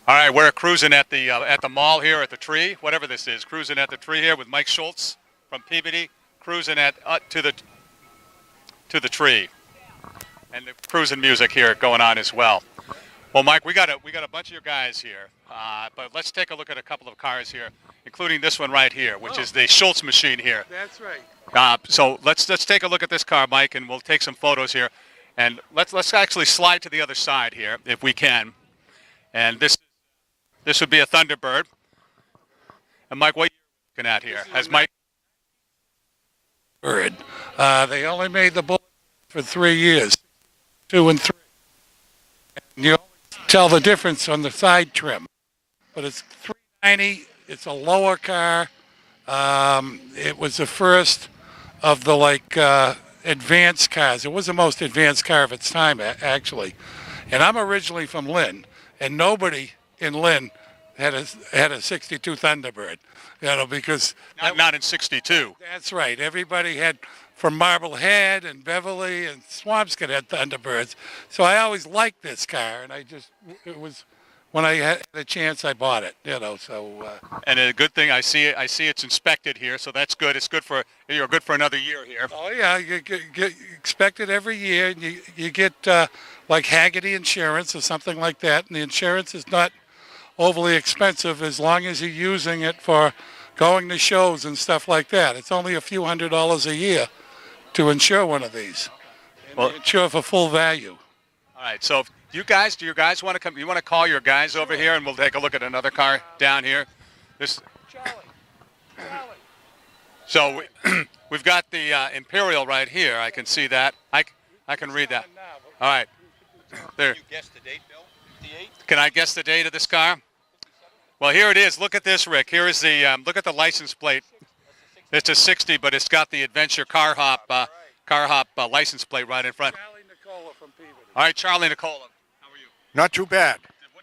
All right, we're cruising at the mall here at the Tree, whatever this is. Cruising at the Tree here with Mike Schultz from Peabody, cruising at to the Tree, and the cruising music here going on as well. Well, Mike, we got a bunch of your guys here, but let's take a look at a couple of cars here, including this one right here, which is the Schultz machine here. That's right. So let's take a look at this car, Mike, and we'll take some photos here, and let's actually slide to the other side here if we can. And this would be a Thunderbird. And Mike, what are you looking at here? As Mike. Bird. They only made the bullet for 3 years, 2 and 3. And you always tell the difference on the side trim. But it's $390. It's a lower car. It was the first of the advanced cars. It was the most advanced car of its time, actually. And I'm originally from Lynn, and nobody in Lynn had a 62 Thunderbird, because Not in 62. that's right. Everybody had from Marblehead and Beverly and Swampscott had Thunderbirds. So I always liked this car, and it was when I had a chance I bought it. And a good thing, I see it's inspected here, so that's good. You're good for another year here. Oh yeah, you expect it every year, and you get like Haggerty insurance or something like that, and the insurance is not overly expensive as long as you're using it for going to shows and stuff like that. It's only a few $100s a year to insure one of these. Well, insure for full value. All right, so do you guys want to come? You want to call your guys over here, and we'll take a look at another car down here. Charlie. So we've got the Imperial right here. I can see that. I can read that. All right. There. Can you guess the date, Bill? 58? Can I guess the date of this car? Well, here it is. Look at this, Rick. Here is the look at the license plate. It's a 60, but it's got the Adventure Car Hop license plate right in front. Charlie Nicola from Peabody. All right, Charlie Nicola. How are you? Not too bad.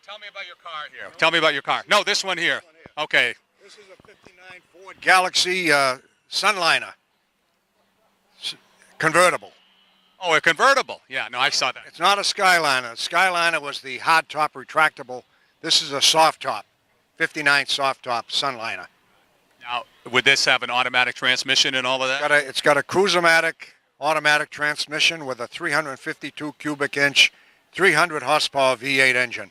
Tell me about your car here. Tell me about your car. No, this one here. Okay. This is a 59 Ford Galaxy Sunliner. Convertible. Oh, a convertible. Yeah, no, I saw that. It's not a Skyliner. Skyliner was the hard top retractable. This is a soft top. 59 soft top Sunliner. Now, would this have an automatic transmission and all of that? It's got a Cruisin automatic transmission with a 352 cubic inch, 300 horsepower V8 engine.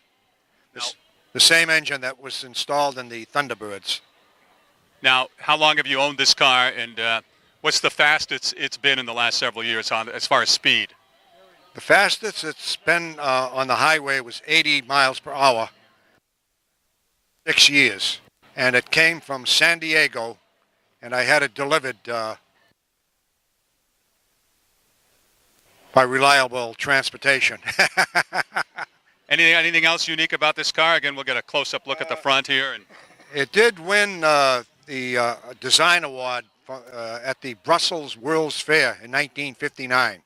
The same engine that was installed in the Thunderbirds. Now, how long have you owned this car, and what's the fastest it's been in the last several years as far as speed? The fastest it's been on the highway was 80 miles per hour, 6 years. And it came from San Diego, and I had it delivered by reliable transportation. Anything else unique about this car? Again, we'll get a close-up look at the front here. And It did win the design award at the Brussels World's Fair in 1959.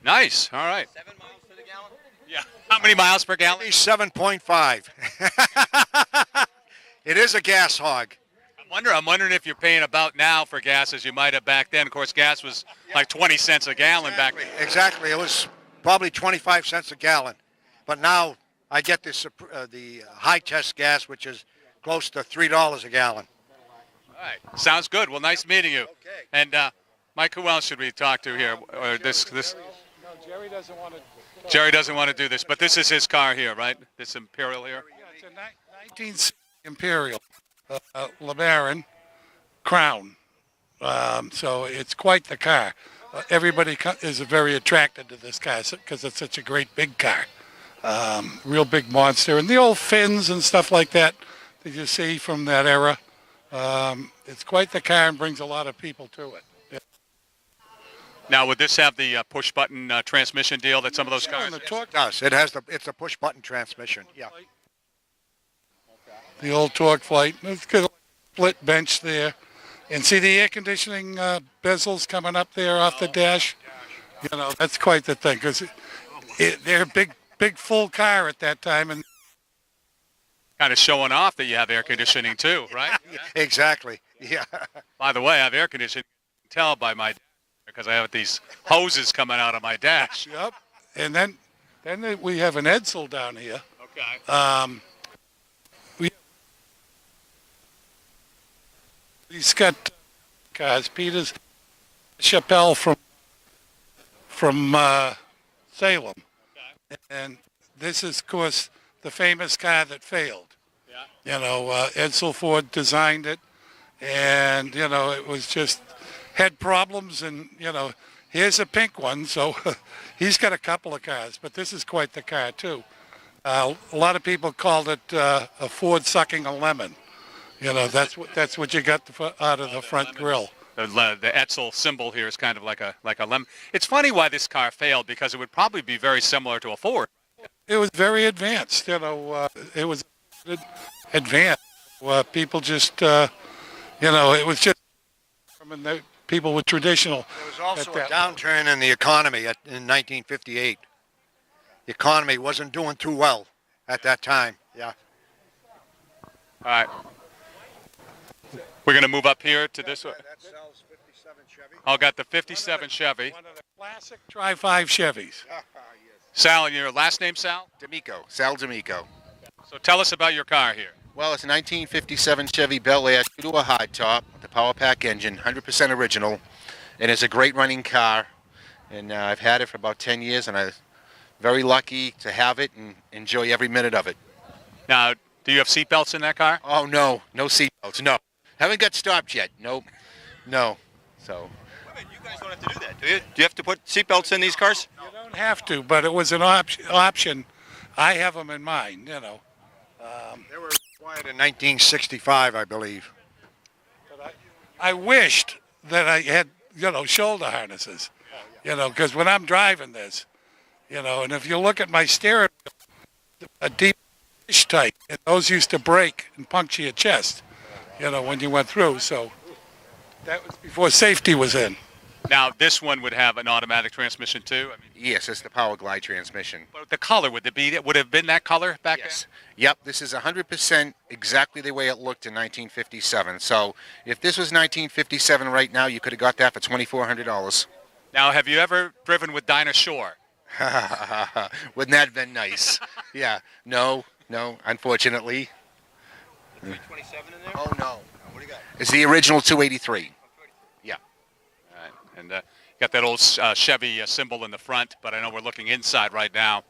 Nice. All right. 7 miles to the gallon? Yeah. How many miles per gallon? 7.5. It is a gas hog. I'm wondering if you're paying about now for gas as you might have back then. Of course, gas was like 20 cents a gallon back then. Exactly. It was probably 25 cents a gallon. But now I get the high test gas, which is close to $3 a gallon. All right. Sounds good. Well, nice meeting you. Okay. And Mike, who else should we talk to here? Or this? No, Jerry doesn't want to. Jerry doesn't want to do this, but this is his car here, right? This Imperial here. Yeah, it's a 1960 Imperial LeBaron Crown. So it's quite the car. Everybody is very attracted to this car because it's such a great big car. Real big monster. And the old fins and stuff like that you see from that era. It's quite the car and brings a lot of people to it. Yeah. Now, would this have the push-button transmission deal that some of those cars? The torque does. It's a push-button transmission. Yeah. The old torque flight. It's got a split bench there. And see the air conditioning bezels coming up there off the dash? That's quite the thing because they're a big full car at that time. And Kind of showing off that you have air conditioning too, right? Exactly. Yeah. By the way, I have air conditioning. You can tell by my because I have these hoses coming out of my dash. Yep. And then we have an Edsel down here. Okay. We, he's got cars. Peter's Chappelle from Salem, and this is, of course, the famous car that failed. Yeah. Edsel Ford designed it, and it was just had problems, and here's a pink one, so he's got a couple of cars, but this is quite the car too. A lot of people called it a Ford sucking a lemon. That's what you got out of the front grill. The Etzel symbol here is kind of like a lemon. It's funny why this car failed, because it would probably be very similar to a Ford. It was very advanced. It was advanced. People just, it was just, people were traditional. There was also a downturn in the economy in 1958. The economy wasn't doing too well at that time. Yeah. All right. We're going to move up here to this one. That sells 57 Chevy. Oh, got the 57 Chevy. One of the classic Tri-5 Chevys. Sal, and your last name, Sal? D'Amico, Sal D'Amico. So tell us about your car here. Well, it's a 1957 Chevy Bel Air, 2 to a hardtop, with a power pack engine, 100% original, and it's a great running car. And I've had it for about 10 years, and I'm very lucky to have it and enjoy every minute of it. Now, do you have seat belts in that car? Oh, no seatbelts, no. Haven't got stopped yet, nope, no, so. You guys don't have to do that, do you? Do you have to put seatbelts in these cars? You don't have to, but it was an option. I have them in mind, They were required in 1965, I believe. But I wished that I had, shoulder harnesses, because when I'm driving this, and if you look at my steering wheel, a deep fish type, and those used to break and puncture your chest, when you went through. So that was before safety was in. Now, this one would have an automatic transmission too. Yes, it's the Power Glide transmission. But the color would have been that color back Yes. then? Yep, this is 100% exactly the way it looked in 1957. So if this was 1957 right now, you could have got that for $2,400. Now, have you ever driven with Dinah Shore? Wouldn't that have been nice? Yeah, no, unfortunately. 327 in there? Oh, no. What do you got? It's the original 283. Yeah. All right. And got that old Chevy symbol in the front, but I know we're looking inside right now.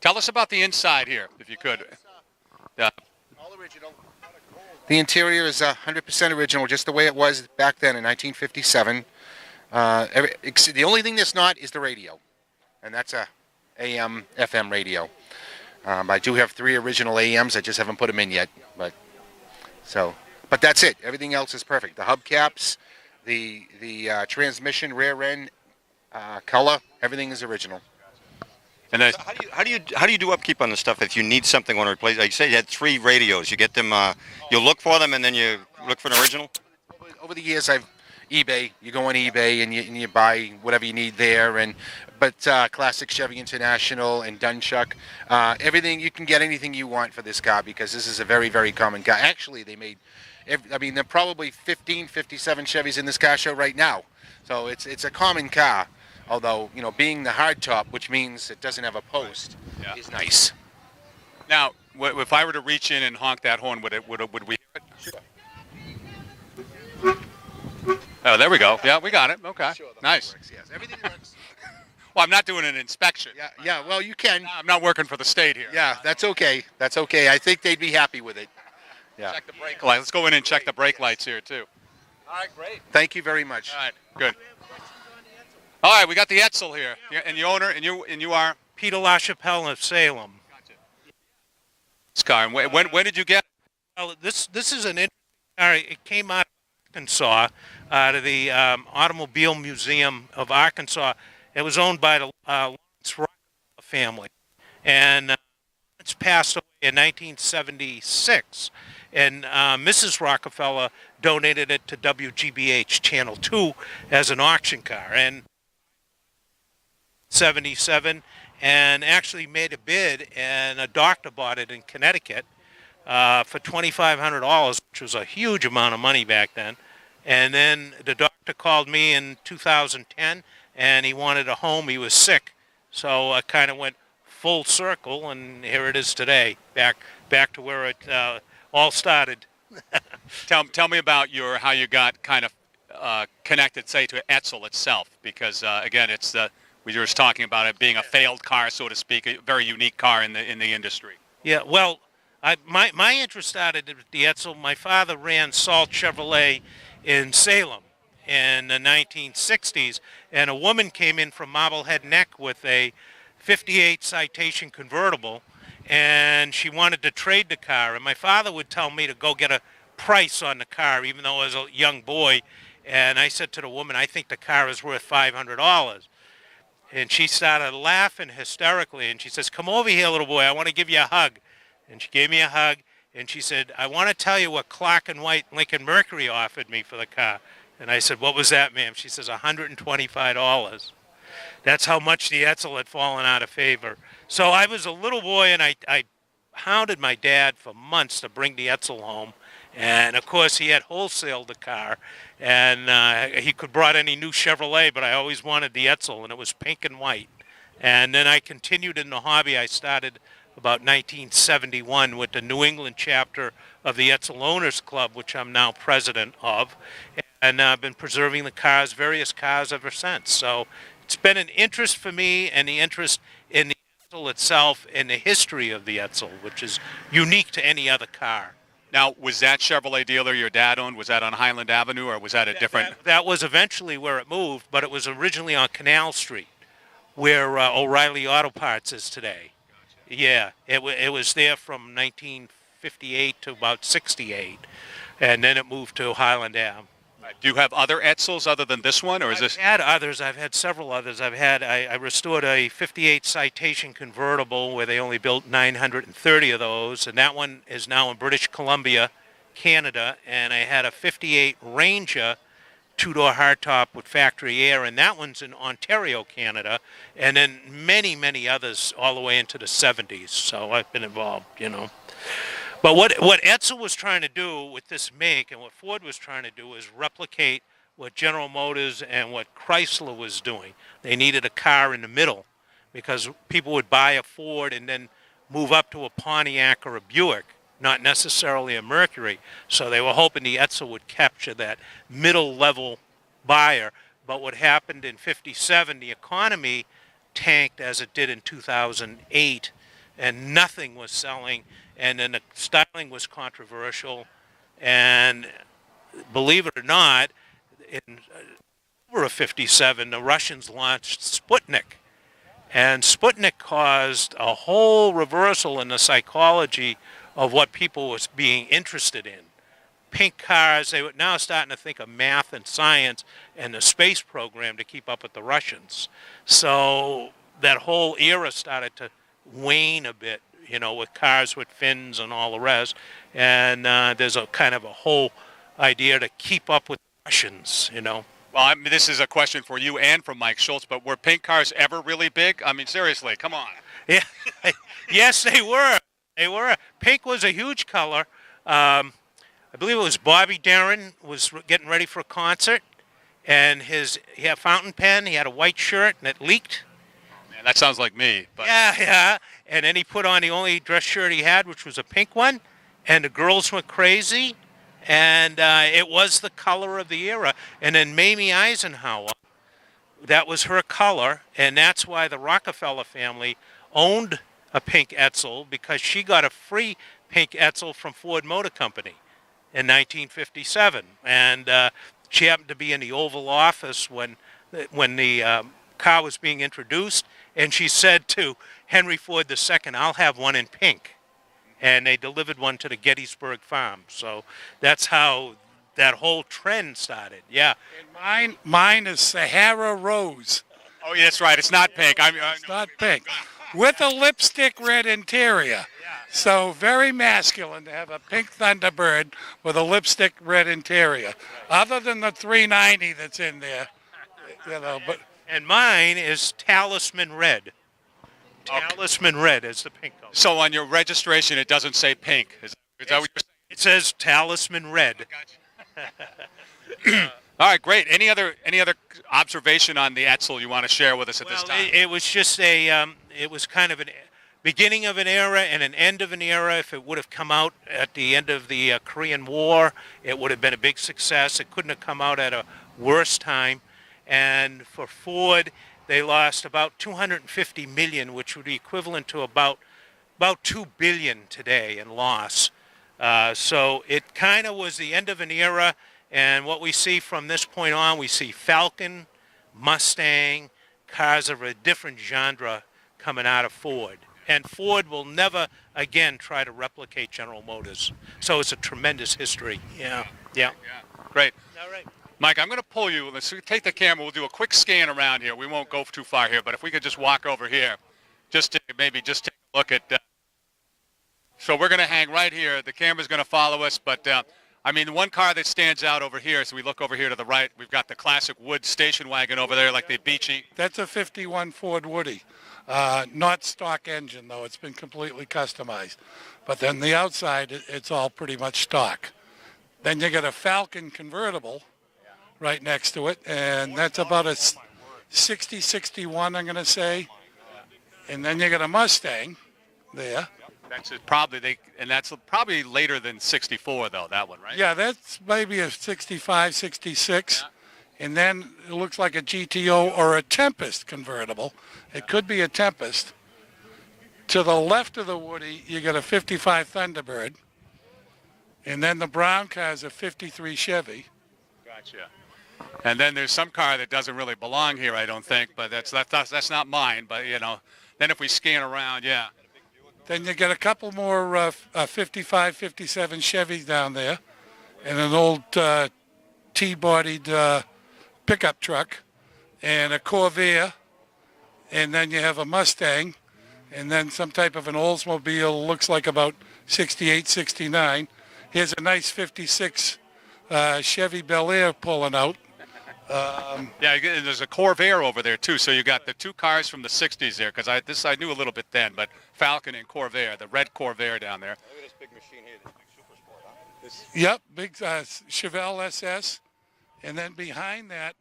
Tell us about the inside here, if you could. All original. The interior is 100% original, just the way it was back then in 1957. The only thing that's not is the radio, and that's a AM, FM radio. I do have 3 original AMs. I just haven't put them in yet, but that's it. Everything else is perfect. The hubcaps, the transmission, rear end, color, everything is original. And So how do you do upkeep on the stuff if you need something on replace? Like you said, you had 3 radios. You get them. You look for them, and then you look for an original. Over the years, eBay. You go on eBay and you buy whatever you need there, but Classic Chevy International and Dunchuck, everything, you can get anything you want for this car, because this is a very, very common car. Actually, they made, there are probably 15, 57 Chevys in this car show right now. So it's a common car, although, being the hardtop, which means it doesn't have a post, Yeah. is nice. now, if I were to reach in and honk that horn, would we hear it? Sure. Oh, there we go. Yeah, we got it. Okay. Sure, the Nice. works, yes. Everything works. Well, I'm not doing an inspection. Yeah, well, you can. I'm not working for the state here. Yeah, that's okay. That's okay. I think they'd be happy with it. Yeah. Check the brake lights. Let's go in and check the brake lights here, too. All right, great. Thank you very much. All right, good. All right, we got the Etzel here, and the owner, and you are Peter LaChapelle of Salem. this car. And when did you get it? Well, this is an interesting car. It came out of Arkansas, out of the Automobile Museum of Arkansas. It was owned by the Lawrence Rockefeller family, and Lawrence passed away in 1976. And Mrs. Rockefeller donated it to WGBH Channel 2 as an auction car. And 77, and actually made a bid, and a doctor bought it in Connecticut for $2,500, which was a huge amount of money back then. And then the doctor called me in 2010, and he wanted a home. He was sick, so I kind of went full circle, and here it is today, back to where it all started. Tell me about how you got kind of connected, say, to Etzel itself, because again, we were just talking about it being a failed car, so to speak, a very unique car in the industry. Yeah, well, my interest started at the Etzel. My father ran Salt Chevrolet in Salem in the 1960s, and a woman came in from Marblehead Neck with a 58 Citation convertible, and she wanted to trade the car, and my father would tell me to go get a price on the car, even though I was a young boy, and I said to the woman, I think the car is worth $500. And she started laughing hysterically, and she says, come over here, little boy, I want to give you a hug. And she gave me a hug, and she said, I want to tell you what Clark and White Lincoln Mercury offered me for the car. And I said, what was that, ma'am? She says, $125. That's how much the Etzel had fallen out of favor. So I was a little boy, and I hounded my dad for months to bring the Etzel home. And, of course, he had wholesaled the car, and he could brought any new Chevrolet, but I always wanted the Etzel, and it was pink and white. And then I continued in the hobby. I started about 1971 with the New England chapter of the Etzel Owners Club, which I'm now president of, and I've been preserving the cars, various cars ever since. So it's been an interest for me, and the interest in the Etzel itself and the history of the Etzel, which is unique to any other car. Now, was that Chevrolet dealer your dad owned, was that on Highland Avenue, or was that a different? That was eventually where it moved, but it was originally on Canal Street, where O'Reilly Auto Parts is today. Gotcha. Yeah, it was there from 1958 to about 68, and then it moved to Highland Ave. Do you have other Etzels other than this one, or is this? I've had others. I've had several others. I restored a 58 Citation convertible where they only built 930 of those, and that one is now in British Columbia, Canada. And I had a 58 Ranger two-door hardtop with factory air, and that one's in Ontario, Canada. And then many, many others all the way into the 70s. So I've been involved, But what Etzel was trying to do with this make and what Ford was trying to do is replicate what General Motors and what Chrysler was doing. They needed a car in the middle because people would buy a Ford and then move up to a Pontiac or a Buick, not necessarily a Mercury. So they were hoping the Etzel would capture that middle-level buyer. But what happened in '57, the economy tanked as it did in 2008, and nothing was selling. And then the styling was controversial, and believe it or not, in October of '57, the Russians launched Sputnik, and Sputnik caused a whole reversal in the psychology of what people was being interested in. Pink cars, they were now starting to think of math and science and the space program to keep up with the Russians. So that whole era started to wane a bit, with cars with fins and all the rest. And there's a kind of a whole idea to keep up with the Russians, Well, this is a question for you and for Mike Schultz, but were pink cars ever really big? I mean, seriously, come on. Yeah. Yes, they were. They were. Pink was a huge color. I believe it was Bobby Darin was getting ready for a concert, and he had a fountain pen, he had a white shirt, and it leaked. Man, that sounds like me. But. Yeah. And then he put on the only dress shirt he had, which was a pink one, and the girls went crazy, and it was the color of the era. And then Mamie Eisenhower, that was her color, and that's why the Rockefeller family owned a pink Etzel, because she got a free pink Etzel from Ford Motor Company in 1957. And she happened to be in the Oval Office when the car was being introduced, and she said to Henry Ford II, I'll have one in pink. And they delivered one to the Gettysburg Farm. So that's how that whole trend started. Yeah. And mine is Sahara Rose. Oh, yeah, that's right. It's not pink. It's not pink. With a lipstick red interior. So very masculine to have a pink Thunderbird with a lipstick red interior. Other than the 390 that's in there, but. And mine is Talisman Red. Talisman Red is the pink color. So on your registration, it doesn't say pink. Is that what you're saying? It says Talisman Red. All right, great. Any other observation on the Etzel you want to share with us at this time? It was just it was kind of beginning of an era and an end of an era. If it would have come out at the end of the Korean War, it would have been a big success. It couldn't have come out at a worse time. And for Ford, they lost about 250 million, which would be equivalent to about 2 billion today in loss. So it kind of was the end of an era. And what we see from this point on, we see Falcon, Mustang, cars of a different genre coming out of Ford. And Ford will never again try to replicate General Motors. So it's a tremendous history. Yeah. Great. All right. Mike, I'm going to pull you. Let's take the camera. We'll do a quick scan around here. We won't go too far here, but if we could just walk over here, just to maybe just take a look at. So we're going to hang right here. The camera's going to follow us, but I mean, the one car that stands out over here. So we look over here to the right. We've got the classic wood station wagon over there, like the Beachy. That's a 51 Ford Woody. Not stock engine, though. It's been completely customized. But then the outside, it's all pretty much stock. Then you got a Falcon convertible right next to it, and that's about a 60, 61, I'm going to say. And then you got a Mustang there. That's probably that's probably later than 64 though, that one, right? Yeah, that's maybe a 65, 66. Yeah. And then it looks like a GTO or a Tempest convertible. It could be a Tempest. To the left of the Woody, you got a 55 Thunderbird. And then the brown car is a 53 Chevy. Gotcha. And then there's some car that doesn't really belong here, I don't think, but that's not mine. But, you know, then if we scan around, yeah. Then you get a couple more 55, 57 Chevys down there, and an old T-bodied pickup truck, and a Corvair, and then you have a Mustang, and then some type of an Oldsmobile, looks like about 68, 69. Here's a nice 56 Chevy Bel Air pulling out. Yeah, there's a Corvair over there too. So you got the two cars from the '60s there, because I knew a little bit then, but Falcon and Corvair, the red Corvair down there. Look at this big machine here, this big Super Sport, huh? Yep, big Chevelle SS, and then behind that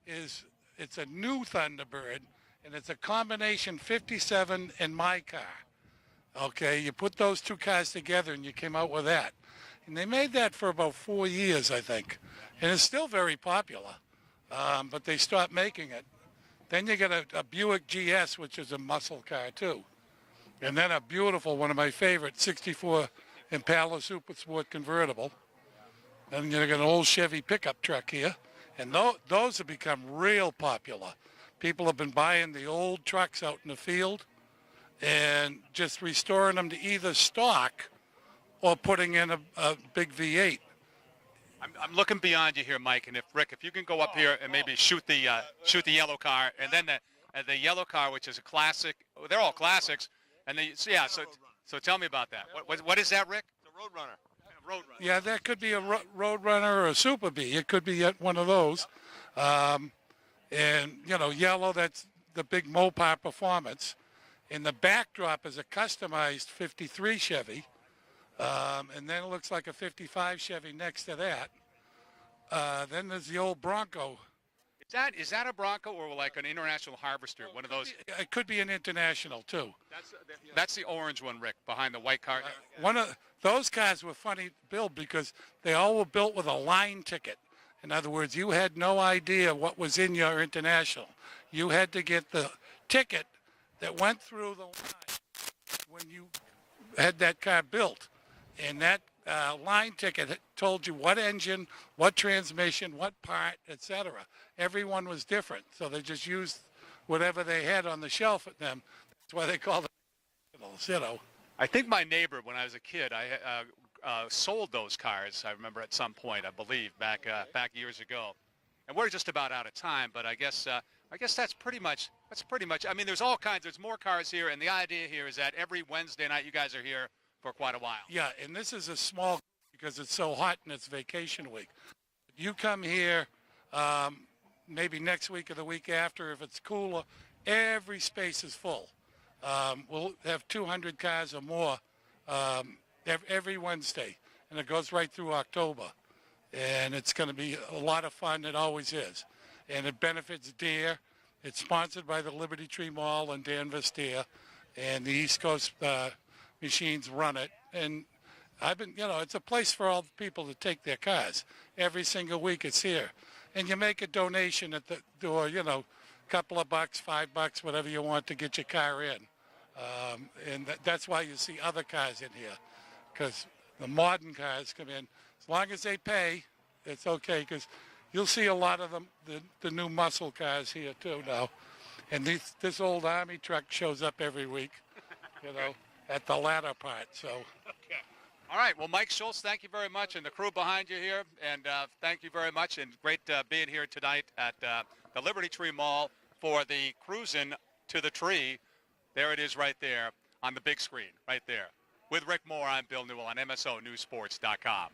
it's a new Thunderbird, and it's a combination 57 and my car. Okay, you put those two cars together and you came out with that, and they made that for about 4 years, I think, and it's still very popular. But they stopped making it. Then you get a Buick GS, which is a muscle car too. And then a beautiful, one of my favorite, 64 Impala Super Sport convertible. Then you get an old Chevy pickup truck here. And those have become real popular. People have been buying the old trucks out in the field and just restoring them to either stock or putting in a big V8. I'm looking beyond you here, Mike, and if you can go up here and maybe shoot the yellow car, and then the yellow car, which is a classic. They're all classics, and so tell me about that. What is that, Rick? It's a Roadrunner. Roadrunner. Yeah, that could be a Roadrunner or a Super Bee. It could be one of those. And you know, yellow, that's the big Mopar Performance. And the backdrop is a customized 53 Chevy. And then it looks like a 55 Chevy next to that. Then there's the old Bronco. Is that a Bronco or like an International Harvester? One of those. It could be an International too. That's the orange one, Rick, behind the white car. One of those cars were funny to build because they all were built with a line ticket. In other words, you had no idea what was in your International. You had to get the ticket that went through the line when you had that car built. And that line ticket told you what engine, what transmission, what part, etc. Everyone was different, so they just used whatever they had on the shelf at them. That's why they called it, you know. I think my neighbor, when I was a kid, I sold those cars. I remember at some point, I believe, back years ago. And we're just about out of time, but I guess that's pretty much. I mean, there's all kinds. There's more cars here, and the idea here is that every Wednesday night you guys are here for quite a while. Yeah, and this is a small because it's so hot and it's vacation week. You come here maybe next week or the week after if it's cooler, every space is full. We'll have 200 cars or more every Wednesday, and it goes right through October. And it's going to be a lot of fun. It always is. And it benefits Deere. It's sponsored by the Liberty Tree Mall and Dan Vestier. and the East Coast machines run it. And I've been, it's a place for all the people to take their cars. Every single week it's here. And you make a donation at the door, couple of bucks, $5, whatever you want to get your car in. And that's why you see other cars in here, because the modern cars come in. As long as they pay, it's okay, because you'll see a lot of them, the new muscle cars here too now. And this old Army truck shows up every week, at the latter part. So. Okay. All right. Well, Mike Schultz, thank you very much, and the crew behind you here, and thank you very much, and great being here tonight at the Liberty Tree Mall for the Cruisin' to the Tree. There it is right there on the big screen, right there. With Rick Moore, I'm Bill Newell on MSONewsports.com.